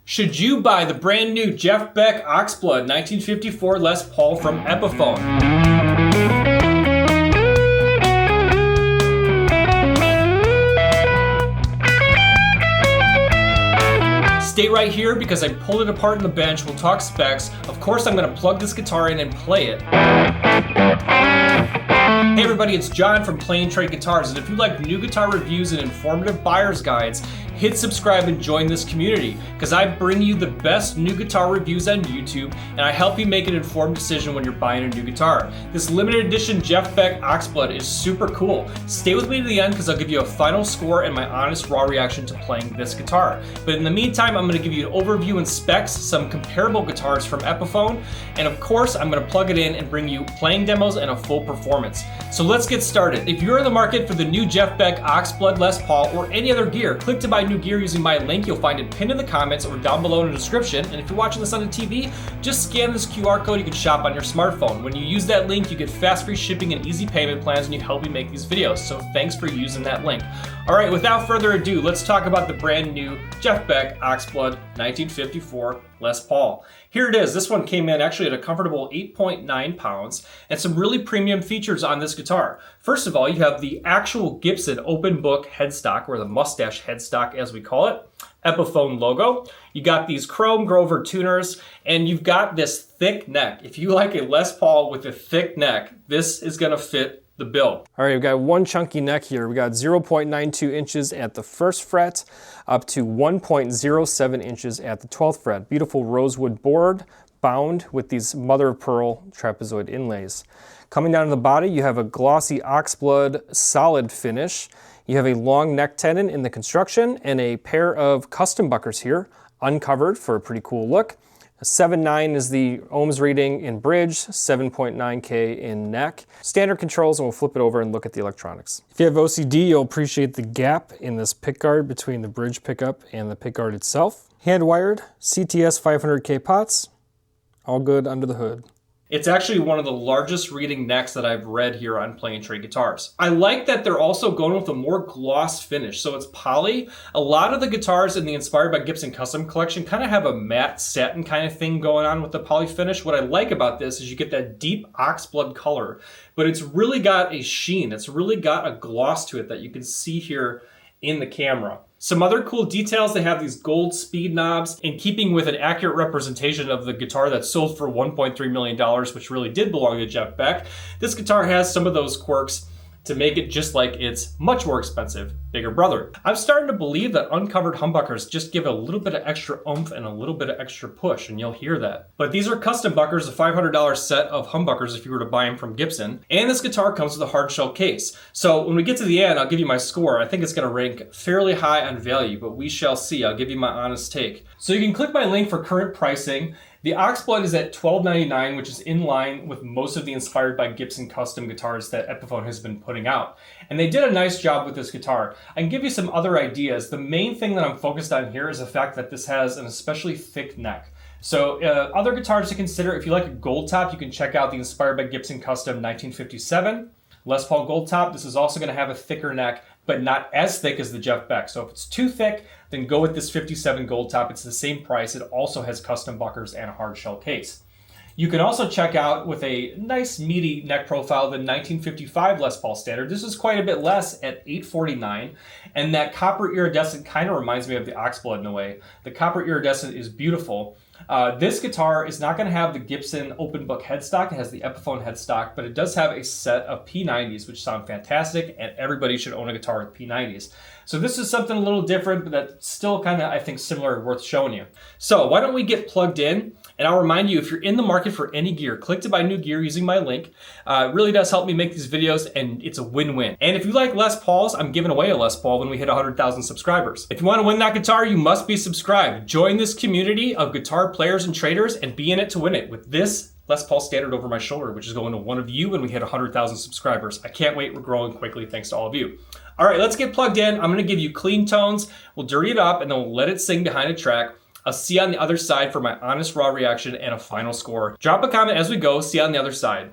Should you buy the brand new Jeff Beck Oxblood 1954 Les Paul from Epiphone? Stay right here because I pulled it apart on the bench. We'll talk specs. Of course, I'm going to plug this guitar in and play it. Hey everybody, it's John from Play & Trade Guitars, and if you like new guitar reviews and informative buyer's guides, hit subscribe and join this community, because I bring you the best new guitar reviews on YouTube, and I help you make an informed decision when you're buying a new guitar. This limited edition Jeff Beck Oxblood is super cool. Stay with me to the end because I'll give you a final score and my honest raw reaction to playing this guitar. But in the meantime, I'm going to give you an overview and specs, some comparable guitars from Epiphone, and of course, I'm going to plug it in and bring you playing demos and a full performance. So let's get started. If you're in the market for the new Jeff Beck Oxblood Les Paul or any other gear, click to buy new gear using my link. You'll find it pinned in the comments or down below in the description. And if you're watching this on the TV, just scan this QR code. You can shop on your smartphone. When you use that link, you get fast free shipping and easy payment plans, and you help me make these videos. So thanks for using that link. All right, without further ado, let's talk about the brand new Jeff Beck Oxblood 1954 Les Paul. Here it is. This one came in actually at a comfortable 8.9 pounds and some really premium features on this guitar. First of all, you have the actual Gibson open book headstock, or the mustache headstock as we call it, Epiphone logo. You got these chrome Grover tuners, and you've got this thick neck. If you like a Les Paul with a thick neck, this is going to fit the bill. All right, we've got one chunky neck here. We got 0.92 inches at the first fret up to 1.07 inches at the 12th fret. Beautiful rosewood board bound with these mother of pearl trapezoid inlays. Coming down to the body, you have a glossy oxblood solid finish. You have a long neck tenon in the construction and a pair of custom buckers here, uncovered for a pretty cool look. 7.9 is the ohms reading in bridge, 7.9K in neck. Standard controls, and we'll flip it over and look at the electronics. If you have OCD, you'll appreciate the gap in this pickguard between the bridge pickup and the pickguard itself. Hand-wired CTS 500K pots, all good under the hood. It's actually one of the largest reading necks that I've read here on Play & Trade Guitars. I like that they're also going with a more gloss finish, so it's poly. A lot of the guitars in the Inspired by Gibson custom collection kind of have a matte satin kind of thing going on with the poly finish. What I like about this is you get that deep oxblood color, but it's really got a sheen. It's really got a gloss to it that you can see here in the camera. Some other cool details, they have these gold speed knobs in keeping with an accurate representation of the guitar that sold for $1.3 million, which really did belong to Jeff Beck. This guitar has some of those quirks to make it just like its much more expensive bigger brother. I'm starting to believe that uncovered humbuckers just give a little bit of extra oomph and a little bit of extra push, and you'll hear that. But these are custom buckers, a $500 set of humbuckers if you were to buy them from Gibson. And this guitar comes with a hard shell case. So when we get to the end, I'll give you my score. I think it's gonna rank fairly high on value, but we shall see. I'll give you my honest take. So you can click my link for current pricing. The Oxblood is at $12.99, which is in line with most of the Inspired by Gibson custom guitars that Epiphone has been putting out. And they did a nice job with this guitar. I can give you some other ideas. The main thing that I'm focused on here is the fact that this has an especially thick neck. So other guitars to consider, if you like a gold top, you can check out the Inspired by Gibson custom 1957. Les Paul gold top. This is also going to have a thicker neck, but not as thick as the Jeff Beck. So if it's too thick, then go with this 57 gold top. It's the same price. It also has custom buckers and a hard shell case. You can also check out with a nice meaty neck profile the 1955 Les Paul Standard. This is quite a bit less at $849, and that copper iridescent kind of reminds me of the Oxblood in a way. The copper iridescent is beautiful. This guitar is not going to have the Gibson open book headstock. It has the Epiphone headstock, but it does have a set of P90s, which sound fantastic, and everybody should own a guitar with P90s. So this is something a little different, but that's still kind of, I think, similar, worth showing you. So why don't we get plugged in? And I'll remind you, if you're in the market for any gear, click to buy new gear using my link. It really does help me make these videos, and it's a win-win. And if you like Les Pauls, I'm giving away a Les Paul when we hit 100,000 subscribers. If you want to win that guitar, you must be subscribed. Join this community of guitar players and traders and be in it to win it with this Les Paul Standard over my shoulder, which is going to one of you when we hit 100,000 subscribers. I can't wait. We're growing quickly thanks to all of you. All right, let's get plugged in. I'm going to give you clean tones. We'll dirty it up, and then we'll let it sing behind a track. I'll see you on the other side for my honest raw reaction and a final score. Drop a comment as we go. See you on the other side.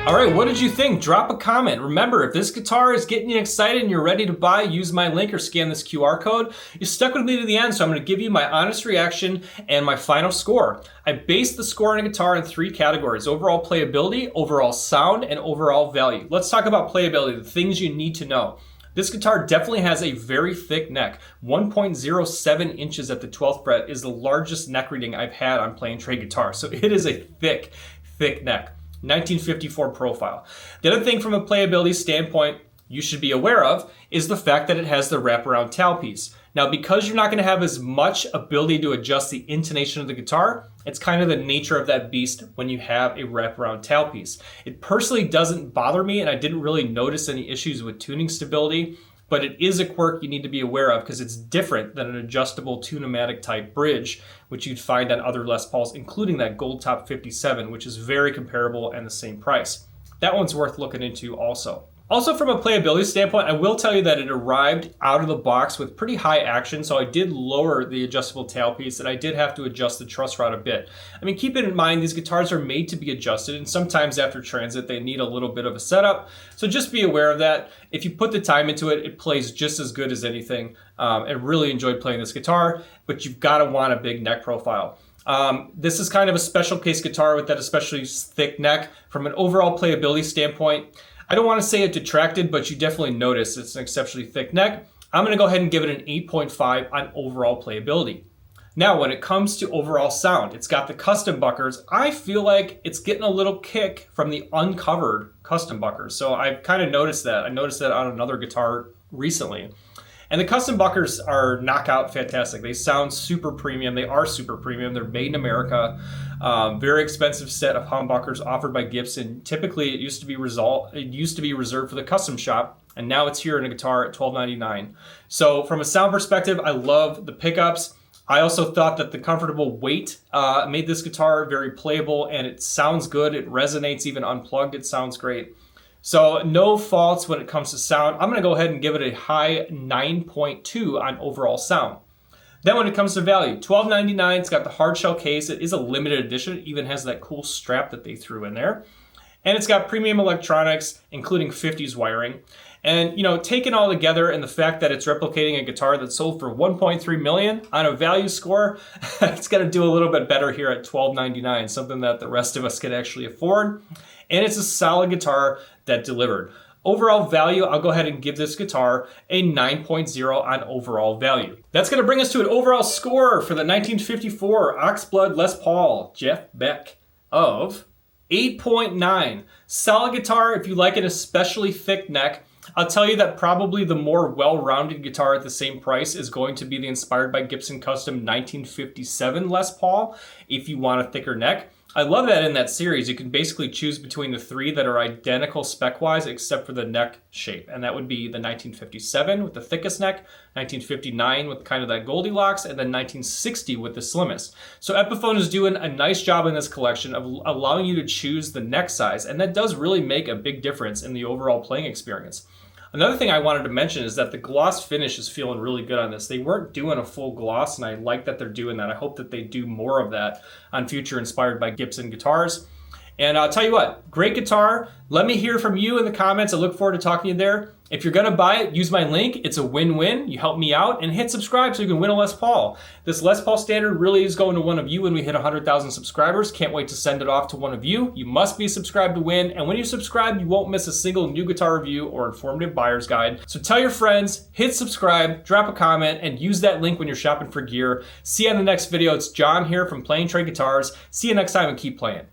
All right, what did you think? Drop a comment. Remember, if this guitar is getting you excited and you're ready to buy, use my link or scan this QR code. You stuck with me to the end, so I'm gonna give you my honest reaction and my final score. I based the score on a guitar in 3 categories: overall playability, overall sound, and overall value. Let's talk about playability, the things you need to know. This guitar definitely has a very thick neck. 1.07 inches at the 12th fret is the largest neck reading I've had on Plain Trade guitar, so it is a thick, thick neck. 1954 profile. The other thing from a playability standpoint you should be aware of is the fact that it has the wraparound tailpiece. Now, because you're not going to have as much ability to adjust the intonation of the guitar, it's kind of the nature of that beast when you have a wraparound tailpiece. It personally doesn't bother me, and I didn't really notice any issues with tuning stability, but it is a quirk you need to be aware of because it's different than an adjustable tune-o-matic type bridge, which you'd find on other Les Pauls, including that Gold Top 57, which is very comparable and the same price. That one's worth looking into also. Also, from a playability standpoint, I will tell you that it arrived out of the box with pretty high action, so I did lower the adjustable tailpiece and I did have to adjust the truss rod a bit. I mean, keep in mind, these guitars are made to be adjusted, and sometimes after transit, they need a little bit of a setup. So just be aware of that. If you put the time into it, it plays just as good as anything. I really enjoyed playing this guitar, but you've got to want a big neck profile. This is kind of a special case guitar with that especially thick neck. From an overall playability standpoint, I don't want to say it detracted, but you definitely notice it's an exceptionally thick neck. I'm going to go ahead and give it an 8.5 on overall playability. Now, when it comes to overall sound, it's got the custom buckers. I feel like it's getting a little kick from the uncovered custom buckers. So I've kind of noticed that. I noticed that on another guitar recently. And the custom buckers are knockout fantastic. They sound super premium. They are super premium. They're made in America. Very expensive set of humbuckers offered by Gibson. Typically, it used to be reserved for the custom shop, and now it's here in a guitar at $12.99. So from a sound perspective, I love the pickups. I also thought that the comfortable weight made this guitar very playable, and it sounds good. It resonates even unplugged. It sounds great. So no faults when it comes to sound. I'm going to go ahead and give it a high 9.2 on overall sound. Then when it comes to value, $12.99, it's got the hard shell case. It is a limited edition. It even has that cool strap that they threw in there. And it's got premium electronics, including 50s wiring. And, you know, taken all together and the fact that it's replicating a guitar that sold for $1.3 million on a value score, it's going to do a little bit better here at $12.99, something that the rest of us can actually afford. And it's a solid guitar that delivered. Overall value, I'll go ahead and give this guitar a 9.0 on overall value. That's going to bring us to an overall score for the 1954 Oxblood Les Paul Jeff Beck of 8.9. Solid guitar if you like an especially thick neck. I'll tell you that probably the more well-rounded guitar at the same price is going to be the Inspired by Gibson Custom 1957 Les Paul if you want a thicker neck. I love that in that series, you can basically choose between the 3 that are identical spec-wise except for the neck shape. And that would be the 1957 with the thickest neck, 1959 with kind of that Goldilocks, and then 1960 with the slimmest. So Epiphone is doing a nice job in this collection of allowing you to choose the neck size, and that does really make a big difference in the overall playing experience. Another thing I wanted to mention is that the gloss finish is feeling really good on this. They weren't doing a full gloss, and I like that they're doing that. I hope that they do more of that on future Inspired by Gibson guitars. And I'll tell you what, great guitar. Let me hear from you in the comments. I look forward to talking to you there. If you're gonna buy it, use my link. It's a win-win. You help me out, and hit subscribe so you can win a Les Paul. This Les Paul standard really is going to one of you when we hit 100,000 subscribers. Can't wait to send it off to one of you. You must be subscribed to win, and when you subscribe, you won't miss a single new guitar review or informative buyer's guide. So tell your friends, hit subscribe, drop a comment, and use that link when you're shopping for gear. See you on the next video. It's John here from Plain Trade Guitars. See you next time, and keep playing.